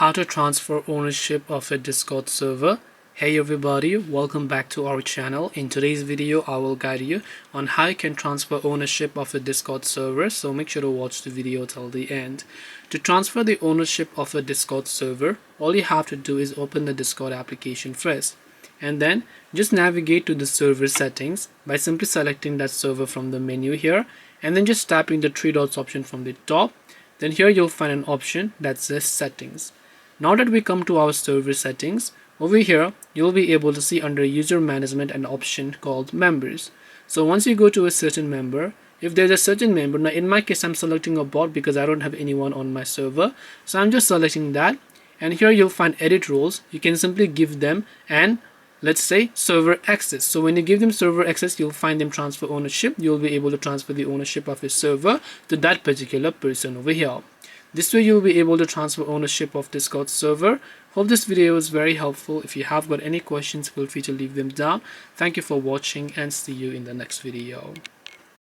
how to transfer ownership of a Discord server. Hey everybody, welcome back to our channel. In today's video I will guide you on how you can transfer ownership of a Discord server, so make sure to watch the video till the end. To transfer the ownership of a Discord server, all you have to do is open the Discord application first, and then just navigate to the server settings by simply selecting that server from the menu here, and then just tapping the three dots option from the top. Then here you'll find an option that says settings. Now that we come to our server settings, over here you'll be able to see under user management an option called members. So once you go to a certain member, if there's a certain member, now in my case I'm selecting a bot because I don't have anyone on my server, so I'm just selecting that, and here you'll find edit roles. You can simply give them an, let's say, server access. So when you give them server access, you'll find them transfer ownership. You'll be able to transfer the ownership of a server to that particular person over here. This way you'll be able to transfer ownership of Discord server. Hope this video was very helpful. If you have got any questions, feel free to leave them down. Thank you for watching and see you in the next video.